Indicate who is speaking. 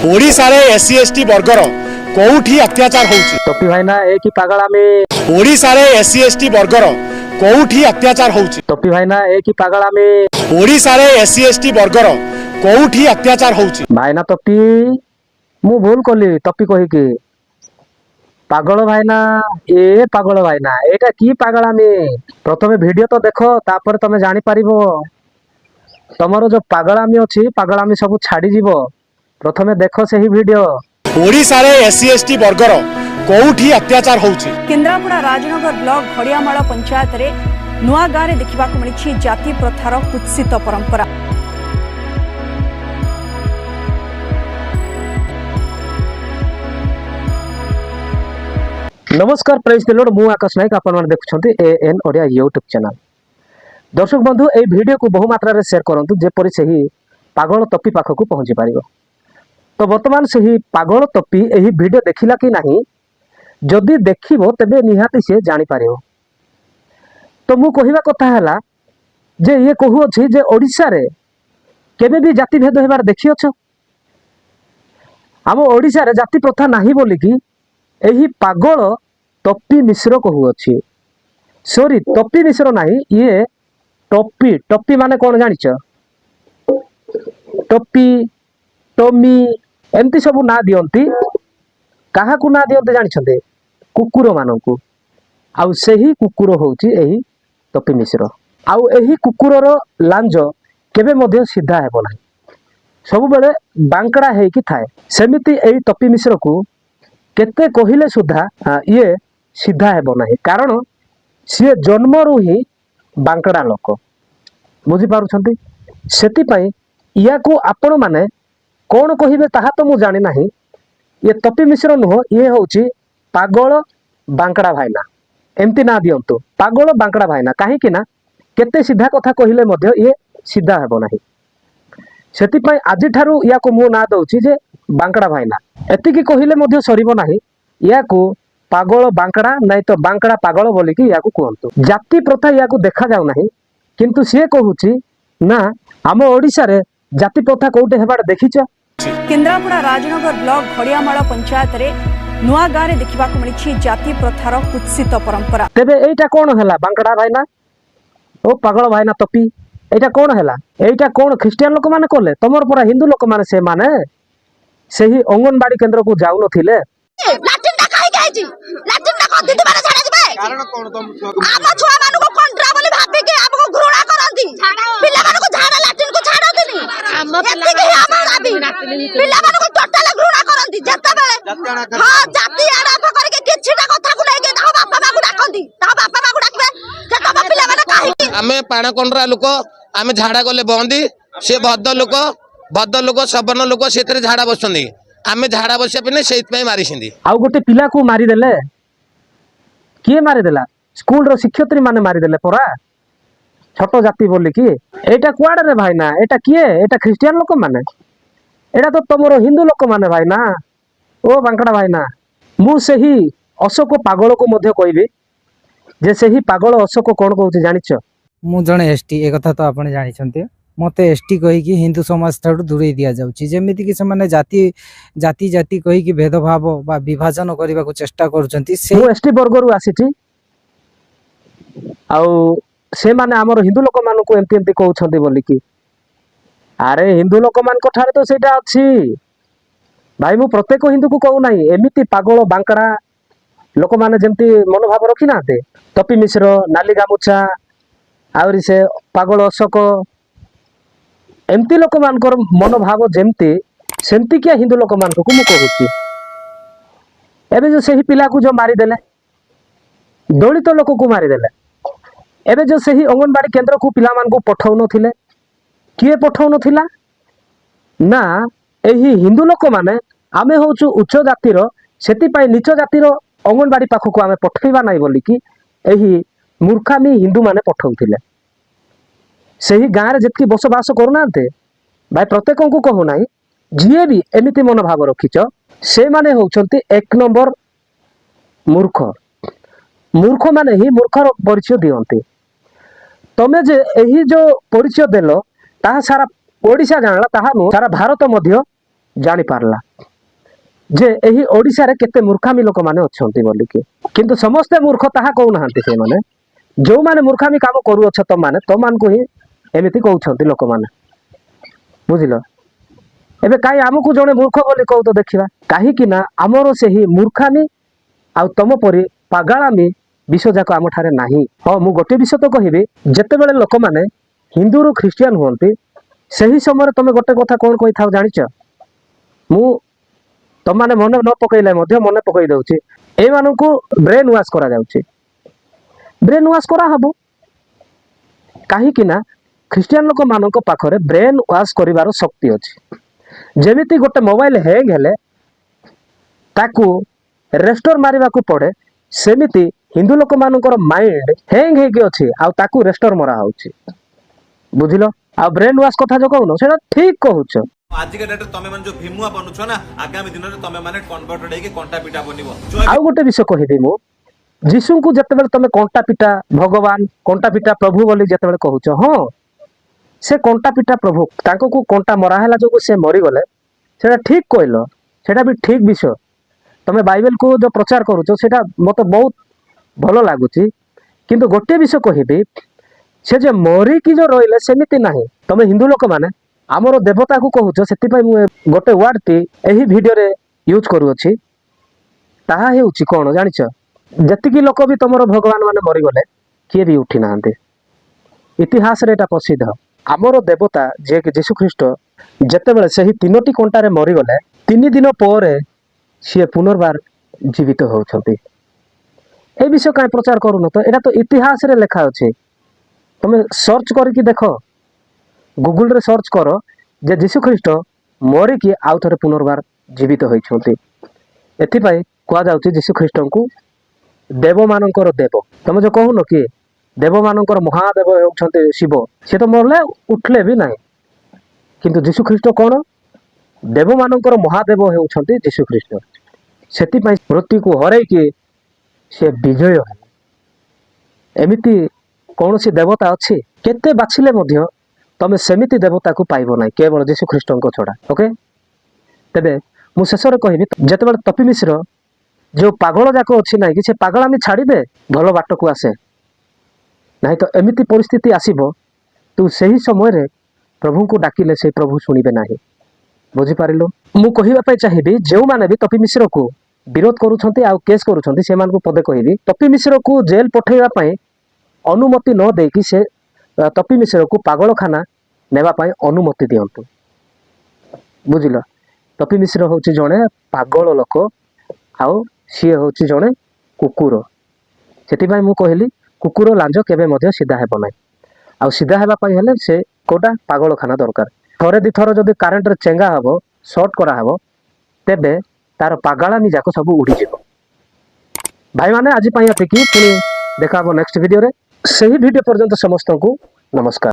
Speaker 1: ओडिशा रे SC ST वर्गर कोउठी अत्याचार होउची
Speaker 2: टोपी भाईना ए की पागल आमे
Speaker 1: ओडिशा रे एससी एसटी वर्गर कोउठी अत्याचार होउची
Speaker 2: टोपी भाईना ए की पागल आमे
Speaker 1: ओडिशा रे एससी एसटी वर्गर कोउठी अत्याचार होउची
Speaker 2: भाईना टोपी मु भूल कली टोपी कहि के पागल भाईना ए पागल भाईना एटा की पागल आमे प्रथमे वीडियो तो देखो तापर तमे जानि परिबो तमरो जो पागलामी अछि पागलामी सब छाड़ी जीवो प्रथमे देखो सही वीडियो
Speaker 1: ओडिशा रे एससी एसटी वर्गर कोउठी अत्याचार होउची
Speaker 3: केन्द्रापड़ा राजनगर ब्लॉक घड़ियामाल पंचायत रे नुआ गाँव रे देखा मिली जाति प्रथार कुत्सित परंपरा।
Speaker 2: नमस्कार प्रेज द लॉर्ड मु आकाश नायक आपण माने देखुछंती एएन ओडिया यूट्यूब चैनल। दर्शक बंधु ए वीडियो को बहु मात्रा रे शेयर करंतु जेपरि सही पागल टोपी पाख को पहुंची पारिबो। तो वर्तमान सही पागल टोपी एही वीडियो देखिला कि नाही जदि देखिबो तबे निहाती से जानि पारिबो। तो मु कहिबा कथा हला जे ये कहू अछि जे ओडिसा रे केबे भी जाति भेद हेबार देखि अछ हम ओडिसा रे जाति प्रथा नाही बोली कि एही पागल टोपी मिश्र कहू अछि सॉरी टोपी मिश्र नाही ये टोपी टोपी माने कोन जानिछ टोपी टोमी एमती सब ना दियंती काहा को ना दियंते जानिछते कुकुर माननकु आउ सेही कुकुर होउची एही टोपी मिश्र आउ एही कुकुरर लांज केबे मध्ये सीधा हेबो नाही सब बेले बांकड़ा हे कि थाए सेमिति एही टोपी मिश्र को केते कहिले सुधा ये सीधा हेबो नाही कारण सी जन्मरू ही बांकड़ा लोक बुझी पारुछंती सेति पई या को आपण माने कौन कहिबे ताहा तो मु जानि नाही ये टोपी मिश्र नुह ये होउची पागल बांकड़ा भाईना एमती ना दियंतु पागल बांकड़ा भाईना काहे कि ना केते सीधा कथा कहिले मध्ये ये सीधा हेबो नाही सेति पई आजि ठारू या को मु ना दउची जे बांकड़ा भाईना एति की कहिले मध्ये सरीबो नाही या को पागल बांकड़ा नहीं तो बांकड़ा पागल बोली कि या को कहंतु जाति प्रथा या को देखा जाउ नाही किंतु से कहूची ना हम ओडिसा रे जाति प्रथा कोटे हेबार देखिछ
Speaker 3: केन्द्रापड़ा राजनगर ब्लॉक घड़ियामाल पंचायत रे नुआ गाँव रे देखा मिली जाति प्रथार कुत्सित परंपरा।
Speaker 2: तेबे एटा कोन हला बांकड़ा भाईना ओ पागल भाईना टोपी एटा कोन हला एटा कोन ख्रिस्टियन लोक माने कोले तमर पूरा हिंदू लोक माने से माने सेही अंगनबाड़ी केंद्र को जाउ नथिले
Speaker 4: लाटिन टा काहे गाइची लाटिन टा को दिदी माने छाडा दिबे कारण कोन तुम आमा छुआ मानु को कंट्रा बोली भाबी के आपको घृणा करंती पिल्ला मानु को झाडा लाटिन को छाडा दिनी एत्ते के आमा गाबी पिल्ला मानु को टोटल घृणा करंती जत्ता बेले हां जाति आराप करके किछटा कथा को लेके ता बापा बा को डाकंती ता बापा बा को डाकबे जे तबा पिल्ला माने काहे
Speaker 5: आमे पाणा कोंडरा लोक आमे झाडा गले बंदी से भद्द लोक सबन लोक सेतरे झाडा बसंदी आमे झाडा बसिया पिने सेत पई मारी सिंदी
Speaker 2: आउ गोटे पिला को मारी देले किए मारी देला स्कूल रो शिक्षयित्री माने मारी देले परा छोटो जाति बोली कि एटा कुआडे रे भाईना एटा किए एटा ख्रिस्टियन लोक माने एटा तो तमरो हिंदू लोक माने भाईना ओ बांकड़ा भाईना मु सेही अशोक पागल को मध्ये कहबी जे सेही पागल अशोक कोन कहउची जानिछ
Speaker 6: मु जणे एसटी ए कथा तो आपण जानि छन्ते मते एसटी कहि कि हिंदू समाज ठाडू दूरे दिया जाउची जेमिति कि से माने जाति जाति जाति कहि कि भेदभाव बा विभाजन करिबा को चेष्टा करूचंती से
Speaker 2: मु एसटी वर्ग रु आसीची आउ से माने हमर हिंदू लोक मान को एमती एमती कहउछंती बोली कि अरे हिंदू लोक मान को ठारे तो सेटा अछि भाई मु प्रत्येक हिंदू को कहू नाही एमिति पागल बांकड़ा लोक माने जेमती मनोभाव रखि नाते टोपी मिश्र नाली गामुछा आउरी से पागल अशोक एमती लोक मानकर मनोभाव जेमती सेमती क्या हिंदू लोक मान को मु कहूची एबे जो सही पिला को जो मारी देले दलित लोक को मारी देले एबे जो सही अंगनबाड़ी केंद्र को पिला मान को पठाउ नथिले किए पठाउ नथिला ना एही हिंदू लोक माने आमे होचु उच्च जातिर सेति पई नीच जातिर अंगनबाड़ी पाख को आमे पठाइबा नाही बोली कि एही मूर्खामी हिंदू माने पठाउथिले सही गाँव जितकी बसवास करूनाते भाई प्रत्येक को कहू ना जी भी एमती मनोभाव रखीच से माने होउछंती एक नंबर मूर्ख मूर्ख माने ही मूर्खर परिचय दियंती तमे जे एही जो परिचय देलो ताहा सारा ओडिशा जानला ताहा नु सारा भारत मध्य जानी पारला ଯେ ଏହି ଓଡ଼ିଶାରେ କେତେ ମୂର୍ଖାମୀ ଲୋକମାନେ ଅଛନ୍ତି ବୋଲିକି, କିନ୍ତୁ ସମସ୍ତେ ମୂର୍ଖ ତାହା କହୁନାହାନ୍ତି। ସେମାନେ ଯୋଉମାନେ ମୂର୍ଖାମୀ କାମ କରୁଅଛ ତମାନଙ୍କୁ ହିଁ ଏମିତି କହୁଛନ୍ତି ଲୋକମାନେ, ବୁଝିଲ। ଏବେ କାହିଁ ଆମକୁ ଜଣେ ମୂର୍ଖ ବୋଲି କହୁ ତ ଦେଖିବା, କାହିଁକି ନା ଆମର ସେହି ମୂର୍ଖାମୀ ଆଉ ତମ ପରି ପାଗାଳାମୀ ବିଷୟ ଯାକ ଆମ ଠାରେ ନାହିଁ। ହଁ, ମୁଁ ଗୋଟେ ବିଷୟ ତ କହିବି, ଯେତେବେଳେ ଲୋକମାନେ ହିନ୍ଦୁରୁ ଖ୍ରୀଷ୍ଟିଆନ ହୁଅନ୍ତି ସେହି ସମୟରେ ତମେ ଗୋଟେ କଥା କଣ କହିଥାଉ ଜାଣିଛ? ମୁଁ ତମମାନେ ମନେ ନ ପକେଇଲେ ମଧ୍ୟ ମନେ ପକେଇ ଦଉଛି, ଏମାନଙ୍କୁ ବ୍ରେନ୍ ୱାଶ କରାଯାଉଛି। ବ୍ରେନ୍ ୱାଶ କରାହବ କାହିଁକି ନା ଖ୍ରୀଷ୍ଟିଆନ ଲୋକମାନଙ୍କ ପାଖରେ ବ୍ରେନ୍ ୱାଶ କରିବାର ଶକ୍ତି ଅଛି। ଯେମିତି ଗୋଟେ ମୋବାଇଲ ହ୍ୟାଙ୍ଗ ହେଲେ ତାକୁ ରେଷ୍ଟୋର ମାରିବାକୁ ପଡେ, ସେମିତି ହିନ୍ଦୁ ଲୋକମାନଙ୍କର ମାଇଣ୍ଡ ହ୍ୟାଙ୍ଗ ହେଇକି ଅଛି ଆଉ ତାକୁ ରେଷ୍ଟୋର ମରା ହଉଛି, ବୁଝିଲ। ଆଉ ବ୍ରେନ୍ ୱାଶ କଥା ଯୋଉ କହୁନ ସେଇଟା ଠିକ କହୁଛ।
Speaker 7: ଆଜିକା ଡେଟରେ ତମେ ମାନେ ଯୋଉ ଭୀମୁଆ ବନୁଛ ନା, ଆଗାମୀ ଦିନରେ ତମେ ମାନେ କନଭର୍ଟେଡ ହେଇକି କଣ୍ଟା ପିଟା ବନିବ।
Speaker 2: ଆଉ ଗୋଟେ ବିଷୟ କହିବି, ମୁଁ ଯୀଶୁଙ୍କୁ ଯେତେବେଳେ ତମେ କଣ୍ଟା ପିଟା ଭଗବାନ, କଣ୍ଟା ପିଟା ପ୍ରଭୁ ବୋଲି ଯେତେବେଳେ କହୁଛ, ହଁ ସେ କଣ୍ଟା ପିଟା ପ୍ରଭୁ, ତାଙ୍କୁ କଣ୍ଟା ମରା ହେଲା ଯୋଗୁଁ ସେ ମରିଗଲେ, ସେଟା ଠିକ କହିଲ, ସେଟା ବି ଠିକ ବିଷୟ। ତମେ ବାଇବେଲକୁ ଯୋଉ ପ୍ରଚାର କରୁଛ ସେଟା ମତେ ବହୁତ ଭଲ ଲାଗୁଛି, କିନ୍ତୁ ଗୋଟିଏ ବିଷୟ କହିବି, ସେ ଯେ ମରିକି ଯୋଉ ରହିଲେ ସେମିତି ନାହିଁ। ତମେ ହିନ୍ଦୁ ଲୋକମାନେ ଆମର ଦେବତାକୁ କହୁଛ, ସେଥିପାଇଁ ମୁଁ ଗୋଟେ ୱାର୍ଡଟି ଏହି ଭିଡିଓରେ ୟୁଜ କରୁଅଛି। ତାହା ହେଉଛି କଣ ଜାଣିଛ? ଯେତିକି ଲୋକ ବି ତମର ଭଗବାନ ମାନେ ମରିଗଲେ କିଏ ବି ଉଠି ନାହାନ୍ତି। ଇତିହାସରେ ଏଟା ପ୍ରସିଦ୍ଧ। ଆମର ଦେବତା ଯିଏକି ଯୀଶୁ ଖ୍ରୀଷ୍ଟ ଯେତେବେଳେ ସେହି 3ଟି କଣ୍ଟାରେ ମରିଗଲେ, 3 ଦିନ ପରେ ସିଏ ପୁନର୍ବାର ଜୀବିତ ହେଉଛନ୍ତି। ଏ ବିଷୟ କାହିଁ ପ୍ରଚାର କରୁନ ତ? ଏଟା ତ ଇତିହାସରେ ଲେଖା ଅଛି। ତମେ ସର୍ଚ୍ଚ କରିକି ଦେଖ, ଗୁଗୁଲରେ ସର୍ଚ୍ଚ କର ଯେ ଯୀଶୁ ଖ୍ରୀଷ୍ଟ ମରିକି ଆଉ ଥରେ ପୁନର୍ବାର ଜୀବିତ ହୋଇଛନ୍ତି। ଏଥିପାଇଁ କୁହାଯାଉଛି ଯୀଶୁ ଖ୍ରୀଷ୍ଟଙ୍କୁ ଦେବମାନଙ୍କର ଦେବ। ତମେ ଯୋଉ କହୁନ କି ଦେବମାନଙ୍କର ମହାଦେବ ହେଉଛନ୍ତି ଶିବ, ସେ ତ ମରଲେ ଉଠିଲେ ବି ନାହିଁ, କିନ୍ତୁ ଯୀଶୁ ଖ୍ରୀଷ୍ଟ କଣ? ଦେବମାନଙ୍କର ମହାଦେବ ହେଉଛନ୍ତି ଯୀଶୁ ଖ୍ରୀଷ୍ଟ। ସେଥିପାଇଁ ମୃତ୍ୟୁକୁ ହରେଇକି ସେ ବିଜୟ ହେଲେ। ଏମିତି କୌଣସି ଦେବତା ଅଛି? କେତେ ବାଛିଲେ ମଧ୍ୟ ତମେ ସେମିତି ଦେବତାକୁ ପାଇବ ନାହିଁ, କେବଳ ଯୀଶୁ ଖ୍ରୀଷ୍ଟଙ୍କ ଛଡା। ଓକେ, ତେବେ ମୁଁ ଶେଷରେ କହିବି, ଯେତେବେଳେ ତପି ମିଶ୍ର ଯୋଉ ପାଗଳ ଯାକ ଅଛି ନାହିଁ କି, ସେ ପାଗଳାମି ଛାଡ଼ିଦେ, ଭଲ ବାଟକୁ ଆସେ, ନାହିଁ ତ ଏମିତି ପରିସ୍ଥିତି ଆସିବ, ତୁ ସେହି ସମୟରେ ପ୍ରଭୁଙ୍କୁ ଡାକିଲେ ସେ ପ୍ରଭୁ ଶୁଣିବେ ନାହିଁ। ବୁଝିପାରିଲୁ? ମୁଁ କହିବା ପାଇଁ ଚାହିଁବି, ଯେଉଁମାନେ ବି ତପି ମିଶ୍ରକୁ ବିରୋଧ କରୁଛନ୍ତି ଆଉ କେସ୍ କରୁଛନ୍ତି, ସେମାନଙ୍କୁ ପଦେ କହିବି, ତପି ମିଶ୍ରକୁ ଜେଲ ପଠେଇବା ପାଇଁ ଅନୁମତି ନ ଦେଇକି ସେ ତପି ମିଶ୍ରକୁ ପାଗଳଖାନା ନେବା ପାଇଁ ଅନୁମତି ଦିଅନ୍ତୁ। ବୁଝିଲ? ତପି ମିଶ୍ର ହଉଛି ଜଣେ ପାଗଳ ଲୋକ ଆଉ ସିଏ ହଉଛି ଜଣେ କୁକୁର। ସେଥିପାଇଁ ମୁଁ କହିଲି, କୁକୁର ଲାଞ୍ଜ କେବେ ମଧ୍ୟ ସିଧା ହେବ ନାହିଁ। ଆଉ ସିଧା ହେବା ପାଇଁ ହେଲେ ସେ କୋଉଟା ପାଗଳଖାନା ଦରକାର। ଥରେ ଦିଥର ଯଦି କାରେଣ୍ଟରେ ଚେଙ୍ଗା ହବ, ସର୍ଟ କରାହବ, ତେବେ ତାର ପାଗଳାମି ଯାକ ସବୁ ଉଡ଼ିଯିବ। ଭାଇମାନେ ଆଜି ପାଇଁ ଏତିକି, ପୁଣି ଦେଖା ହବ ନେକ୍ସଟ ଭିଡିଓରେ। ସେହି ଭିଡିଓ ପର୍ଯ୍ୟନ୍ତ ସମସ୍ତଙ୍କୁ ନମସ୍କାର।